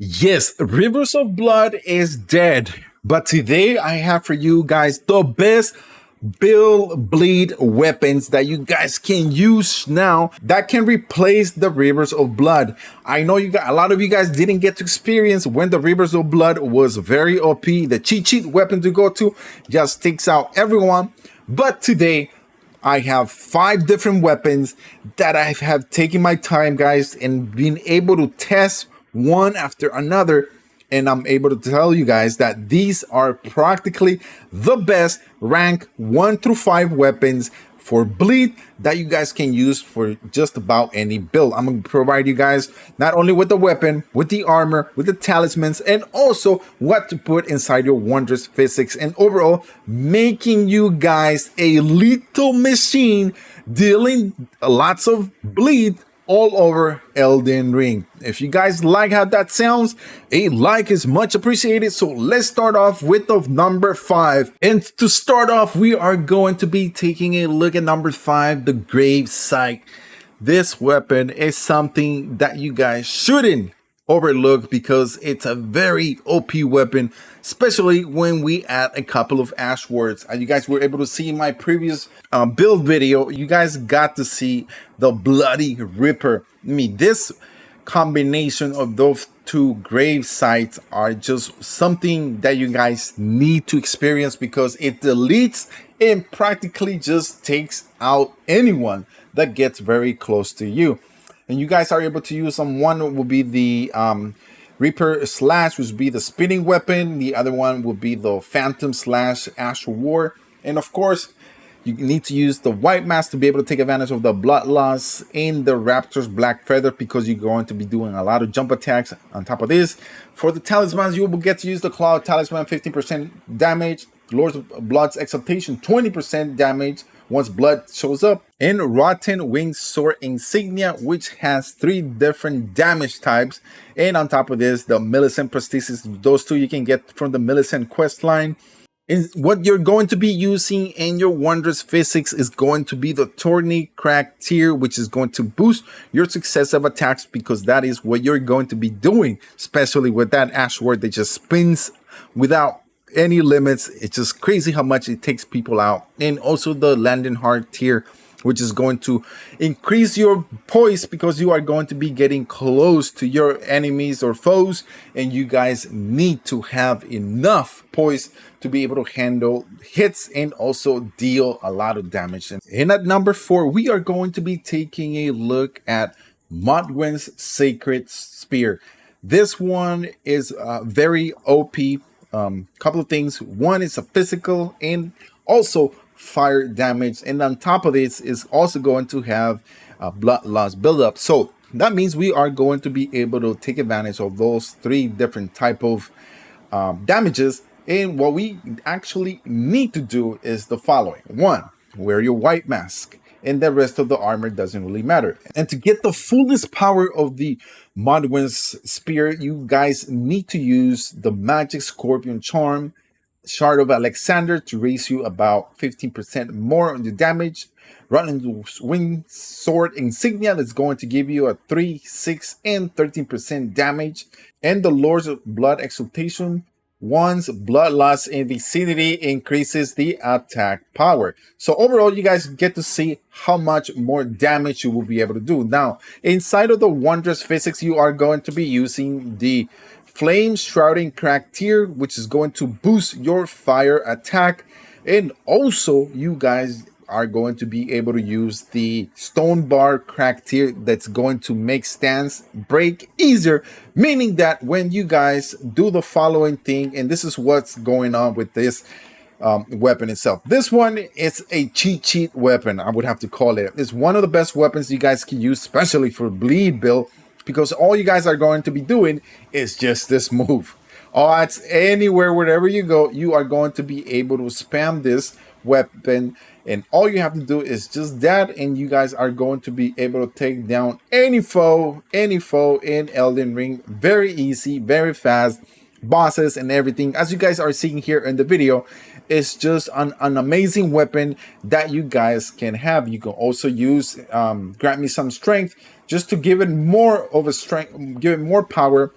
Yes, Rivers of Blood is dead. But today I have for you guys the best bleed weapons that you guys can use now that can replace the Rivers of Blood. I know a lot of you guys didn't get to experience when the Rivers of Blood was very OP. The cheat sheet weapon to go to just takes out everyone. But today I have 5 different weapons that I have taken my time, guys, and been able to test one after another. And I'm able to tell you guys that these are practically the best rank 1 through 5 weapons for bleed that you guys can use for just about any build. I'm going to provide you guys not only with the weapon, with the armor, with the talismans, and also what to put inside your wondrous physics, and overall making you guys a lethal machine dealing lots of bleed all over Elden Ring. If you guys like how that sounds, a like is much appreciated. So let's start off with the number 5. And to start off, we are going to be taking a look at number 5, the Grave Scythe. This weapon is something that you guys shouldn't overlook because it's a very OP weapon, especially when we add a couple of ash words. As you guys were able to see in my previous build video, you guys got to see the Bloody Ripper. This combination of those 2 grave sites are just something that you guys need to experience because it deletes and practically just takes out anyone that gets very close to you. And you guys are able to use them. One will be the Reaper Slash, which will be the spinning weapon. The other one will be the Phantom Slash Ash War. And of course, you need to use the White Mask to be able to take advantage of the blood loss in the Raptor's Black Feather because you're going to be doing a lot of jump attacks. On top of this, for the talismans, you will get to use the Claw Talisman, 15% damage. Lord's Blood's Exaltation, 20% damage once blood shows up, and Rotten Winged Sword Insignia, which has 3 different damage types. And on top of this, the Millicent Prosthesis, those 2 you can get from the Millicent quest line. Is what you're going to be using in your wondrous physics is going to be the Tourney Crack tier, which is going to boost your successive attacks because that is what you're going to be doing, especially with that ash word that just spins without any limits. It's just crazy how much it takes people out. And also the Landing Heart tier, which is going to increase your poise because you are going to be getting close to your enemies or foes, and you guys need to have enough poise to be able to handle hits and also deal a lot of damage. And at number 4, we are going to be taking a look at Mohgwyn's Sacred Spear. This one is very OP. Couple of things. One is a physical and also fire damage, and on top of this is also going to have a blood loss buildup. So that means we are going to be able to take advantage of those 3 different type of damages. And what we actually need to do is the following. 1, wear your white mask, and the rest of the armor doesn't really matter. And to get the fullest power of the Mohgwyn's Spear, you guys need to use the Magic Scorpion Charm, Shard of Alexander, to raise you about 15% more on the damage. Rotten Winged Sword Insignia, that's going to give you a 3, 6, and 13% damage. And the Lord's Blood Exaltation, once blood loss in vicinity increases the attack power. So overall, you guys get to see how much more damage you will be able to do. Now, inside of the wondrous physics, you are going to be using the Flame Shrouding Crack tier, which is going to boost your fire attack. And also, you guys are going to be able to use the Stone Bar Crack tier that's going to make stance break easier, meaning that when you guys do the following thing, and this is what's going on with this weapon itself. This one is a cheat sheet weapon, I would have to call it. It's one of the best weapons you guys can use, especially for bleed build, because all you guys are going to be doing is just this move. Odds anywhere, wherever you go, you are going to be able to spam this weapon, and all you have to do is just that, and you guys are going to be able to take down any foe in Elden Ring. Very easy, very fast, bosses and everything, as you guys are seeing here in the video. It's just an amazing weapon that you guys can have. You can also use grant me some strength, just to give it more of a strength, give it more power.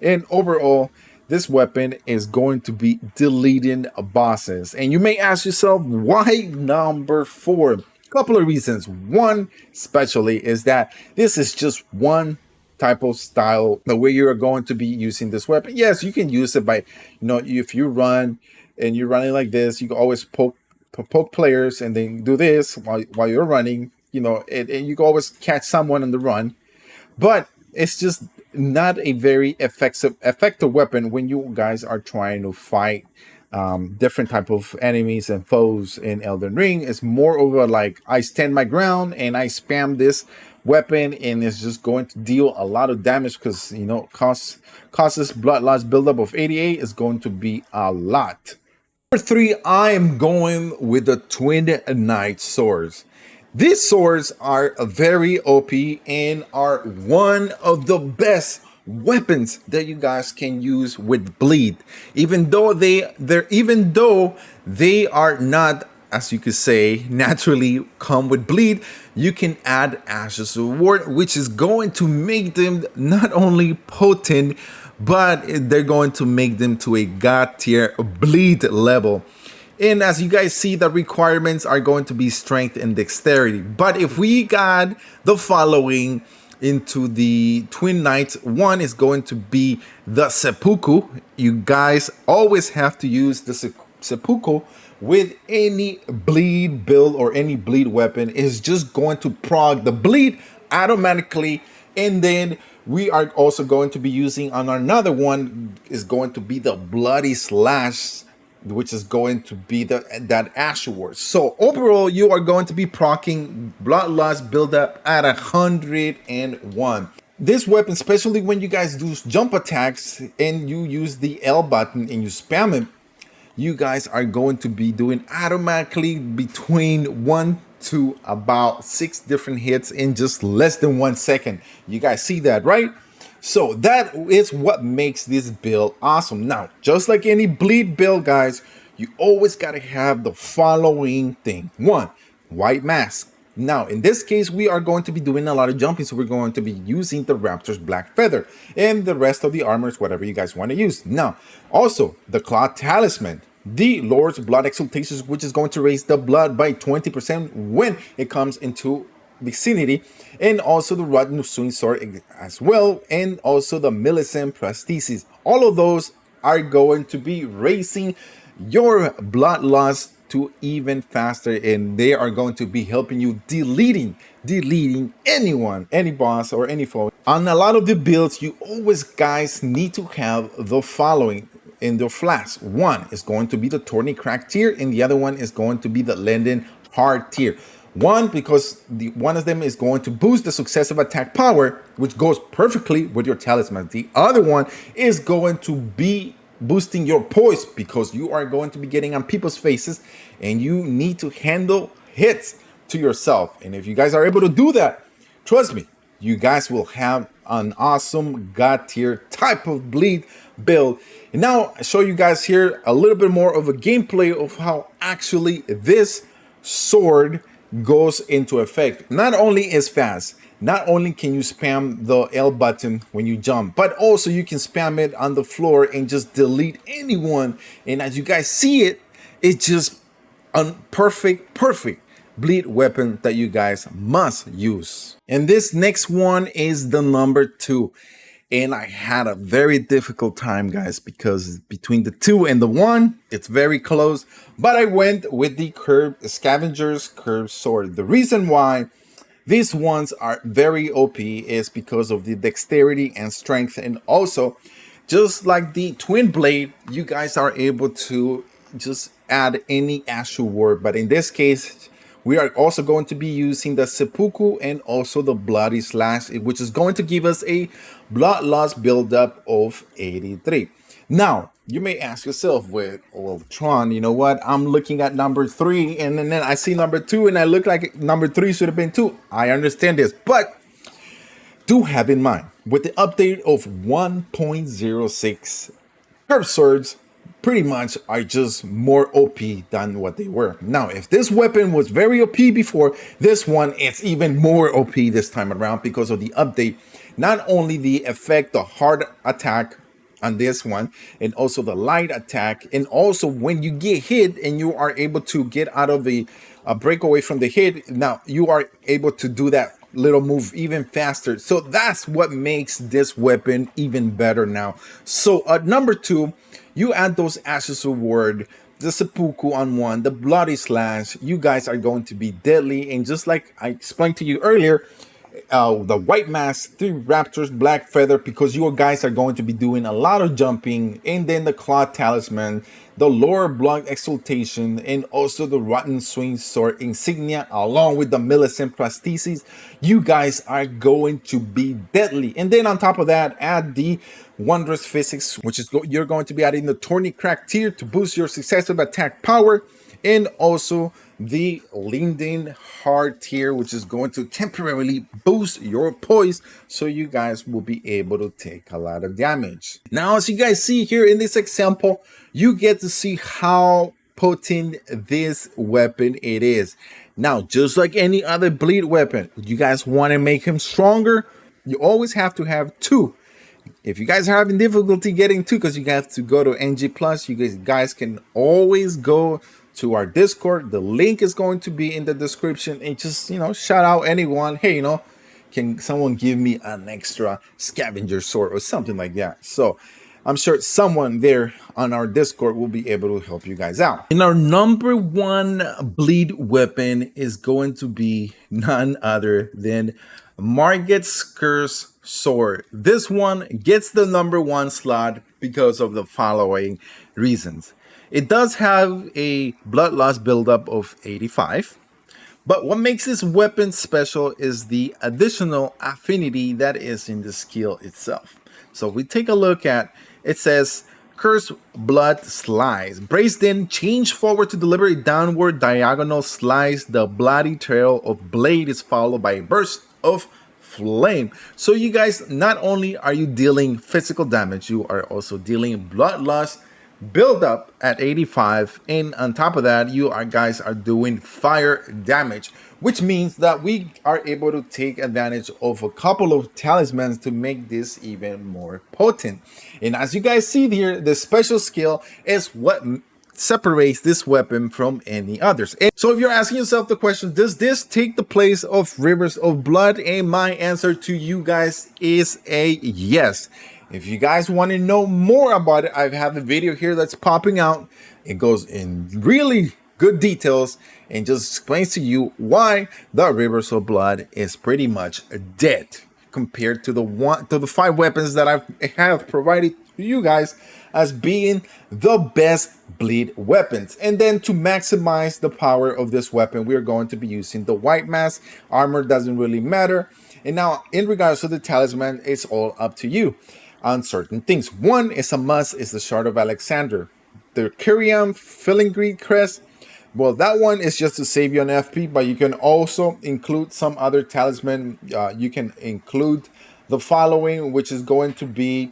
And overall, this weapon is going to be deleting bosses. And you may ask yourself, why number 4? Couple of reasons. One, especially, is that this is just one type of style, the way you're going to be using this weapon. Yes, you can use it by, if you run and you're running like this, you can always poke players and then do this while you're running, and you can always catch someone on the run. But it's just not a very effective weapon when you guys are trying to fight different type of enemies and foes in Elden Ring. It's more over like I stand my ground and I spam this weapon, and it's just going to deal a lot of damage because causes blood loss buildup of 88 is going to be a lot. Number 3, I am going with the Twin Knight swords. These swords are very OP and are one of the best weapons that you guys can use with bleed. Even though they are not, as you could say, naturally come with bleed, you can add Ashes of War, which is going to make them not only potent, but they're going to make them to a god tier bleed level. And as you guys see, the requirements are going to be strength and dexterity. But if we got the following into the Twin Knights, one is going to be the seppuku. You guys always have to use the seppuku with any bleed build or any bleed weapon. Is just going to prog the bleed automatically. And then we are also going to be using on another one is going to be the bloody slash, which is going to be that Asher Ward. So overall, you are going to be proccing blood loss buildup at 101. This weapon, especially when you guys do jump attacks and you use the L button and you spam it, you guys are going to be doing automatically between 1 to about 6 different hits in just less than 1 second. You guys see that, right? So that is what makes this build awesome. Now, just like any bleed build, guys, you always got to have the following thing. 1, white mask. Now, in this case, we are going to be doing a lot of jumping, so we're going to be using the Raptor's Black Feather and the rest of the armors, whatever you guys want to use. Now, also, the Claw Talisman, the Lord's Blood Exaltations, which is going to raise the blood by 20% when it comes into vicinity, and also the Rotten Swing Sword as well, and also the Millicent Prosthesis. All of those are going to be raising your blood loss to even faster, and they are going to be helping you deleting anyone, any boss or any foe. On a lot of the builds, you always guys need to have the following in the flask. One is going to be the Tourney Crack tier, and the other one is going to be the Lenden Hard tier. One, because one of them is going to boost the successive attack power, which goes perfectly with your talisman. The other one is going to be boosting your poise, because you are going to be getting on people's faces and you need to handle hits to yourself. And if you guys are able to do that, trust me, you guys will have an awesome god tier type of bleed build. And now I show you guys here a little bit more of a gameplay of how actually this sword goes into effect. Not only is fast, not only can you spam the L button when you jump, but also you can spam it on the floor and just delete anyone. And as you guys see it, it's just a perfect bleed weapon that you guys must use. And this next one is the number 2. And I had a very difficult time, guys, because between the 2 and the 1, it's very close. But I went with the Scavenger's Curved Sword. The reason why these ones are very OP is because of the dexterity and strength. And also, just like the Twin Blade, you guys are able to just add any Asher Ward. But in this case, we are also going to be using the seppuku and also the bloody slash, which is going to give us a blood loss buildup of 83. Now, you may ask yourself, well, Tron, you know what? I'm looking at number 3 and then I see number 2 and I look like number 3 should have been 2. I understand this, but do have in mind, with the update of 1.06, curved swords pretty much are just more OP than what they were. Now, if this weapon was very OP before, this one is even more OP this time around because of the update. Not only the effect, the hard attack on this one, and also the light attack, and also when you get hit and you are able to get out of the break away from the hit, now you are able to do that little move even faster. So that's what makes this weapon even better now. So at number 2, you add those ashes of ward, the seppuku on 1, the bloody slash. You guys are going to be deadly, and just like I explained to you earlier, the white mask, 3 raptors, black feather, because you guys are going to be doing a lot of jumping, and then the claw talisman, the lower blood exaltation, and also the rotten swing sword insignia, along with the Millicent prostheses. You guys are going to be deadly. And then on top of that, add the wondrous physics, which is you're going to be adding the tourney crack tier to boost your successive attack power, and also the Linden hard tier, which is going to temporarily boost your poise, so you guys will be able to take a lot of damage. Now, as you guys see here in this example, you get to see how potent this weapon it is. Now, just like any other bleed weapon, you guys want to make him stronger, you always have to have 2. If you guys are having difficulty getting 2 because you have to go to NG+, you guys can always go to our Discord. The link is going to be in the description, and just, shout out anyone. Hey, can someone give me an extra scavenger sword or something like that? So I'm sure someone there on our Discord will be able to help you guys out. And our number 1 bleed weapon is going to be none other than Margott's Curse Sword. This one gets the number 1 slot because of the following reasons. It does have a blood loss buildup of 85, but what makes this weapon special is the additional affinity that is in the skill itself. So we take a look at, it says, Curse Blood Slice. Braced in, change forward to deliver a downward diagonal slice. The bloody trail of blade is followed by a burst of flame. So you guys, not only are you dealing physical damage, you are also dealing blood loss build up at 85, and on top of that, you guys are doing fire damage, which means that we are able to take advantage of a couple of talismans to make this even more potent. And as you guys see here, the special skill is what separates this weapon from any others. And so if you're asking yourself the question, does this take the place of Rivers of Blood? And my answer to you guys is a yes. If you guys want to know more about it, I have a video here that's popping out. It goes in really good details and just explains to you why the Rivers of Blood is pretty much dead compared to the 5 weapons that I have provided to you guys as being the best bleed weapons. And then to maximize the power of this weapon, we're going to be using the white mask. Armor doesn't really matter. And now in regards to the talisman, it's all up to you on certain things. One is a must, is the Shard of Alexander. The Kyrian Filigree Crest, well, that one is just to save you an FP, but you can also include some other talisman. You can include the following, which is going to be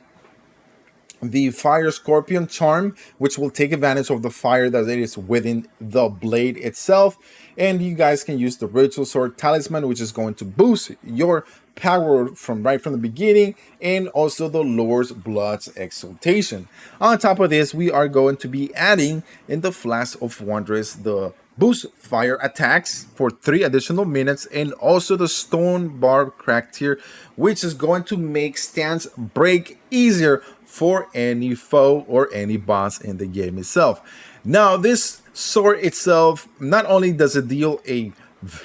the Fire Scorpion Charm, which will take advantage of the fire that is within the blade itself. And you guys can use the Ritual Sword Talisman, which is going to boost your power from the beginning, and also the Lord's Blood's Exaltation. On top of this, we are going to be adding in the Flask of Wondrous the boost fire attacks for 3 additional minutes, and also the Stone Barb Crack tier, which is going to make stance break easier for any foe or any boss in the game itself. Now, this sword itself, not only does it deal a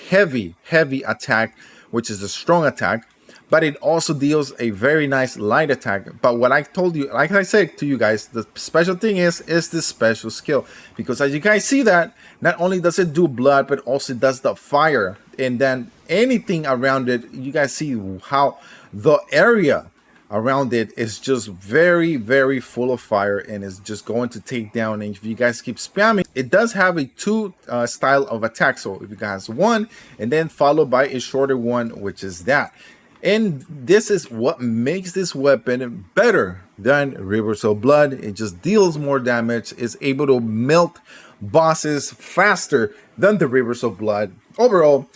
heavy attack, which is a strong attack, but it also deals a very nice light attack. But what I told you, like I said to you guys, the special thing is this special skill, because as you guys see that, not only does it do blood, but also does the fire, and then anything around it, you guys see how the area around it is just very full of fire, and is just going to take down. And if you guys keep spamming, it does have a 2 style of attack. So if you guys one, and then followed by a shorter one, which is that. And this is what makes this weapon better than Rivers of Blood. It just deals more damage, is able to melt bosses faster than the Rivers of Blood. Overall,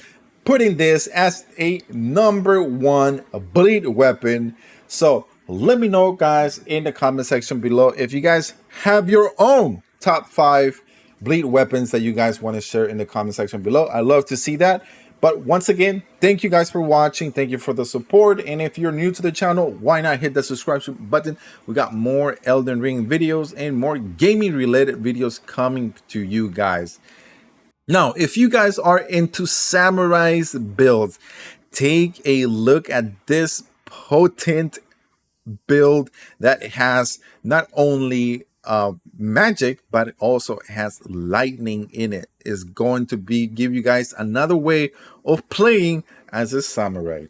putting this as a number 1 bleed weapon. So Let me know, guys, in the comment section below if you guys have your own top 5 bleed weapons that you guys want to share in the comment section below. I love to see that. But once again, thank you guys for watching. Thank you for the support. And if you're new to the channel, why not hit the subscribe button? We got more Elden Ring videos and more gaming related videos coming to you guys. Now, if you guys are into samurai's builds, take a look at this potent build that has not only magic but also has lightning in it. Is going to be give you guys another way of playing as a samurai.